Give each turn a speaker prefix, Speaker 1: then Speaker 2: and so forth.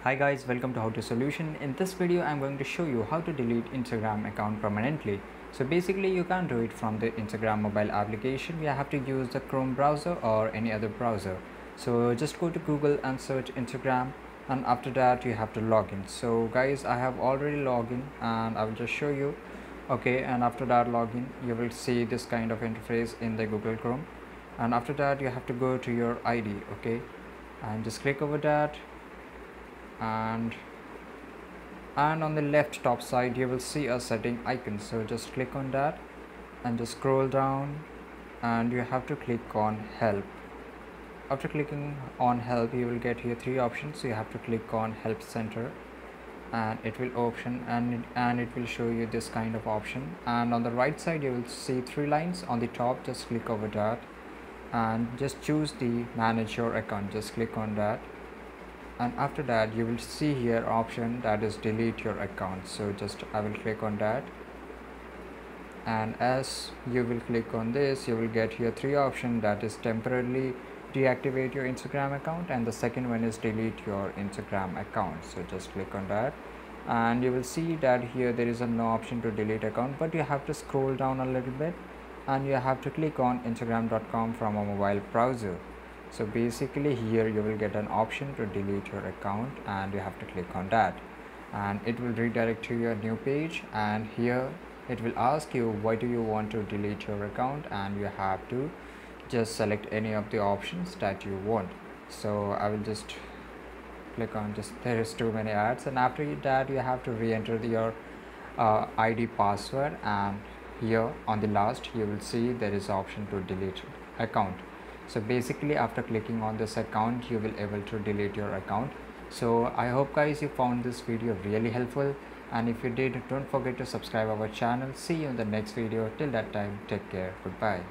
Speaker 1: Hi guys, welcome to How to Solution. In this video I'm going to show you how to delete Instagram account permanently. So basically you can't do it from the Instagram mobile application. You have to use the Chrome browser or any other browser. So just go to Google and search Instagram, and after that you have to log in. So guys, I have already logged in and I will just show you. Okay, and after that login you will see this kind of interface in the Google Chrome, and after that you have to go to your ID. Okay, and just click over that, and on the left top side you will see a setting icon, so just click on that and just scroll down, and you have to click on help. After clicking on help you will get here three options, so you have to click on help center and it will open, and it will show you this kind of option, and on the right side you will see three lines on the top. Just click over that and just choose the manage your account. Just click on that, and after that you will see here option that is delete your account. So just I will click on that, and as you will click on this you will get here three options, that is temporarily deactivate your Instagram account, and the second one is delete your Instagram account. So just click on that, and you will see that here there is no option to delete account, but you have to scroll down a little bit and you have to click on instagram.com from a mobile browser. So basically here you will get an option to delete your account, and you have to click on that, and it will redirect to your new page, and here it will ask you why do you want to delete your account, and you have to just select any of the options that you want. So I will just click on, just there is too many ads, and after that you have to re-enter your ID password, and here on the last you will see there is option to delete account. So basically after clicking on this account you will able to delete your account. So I hope guys you found this video really helpful, and if you did, don't forget to subscribe our channel. See you in the next video. Till that time, take care. Goodbye.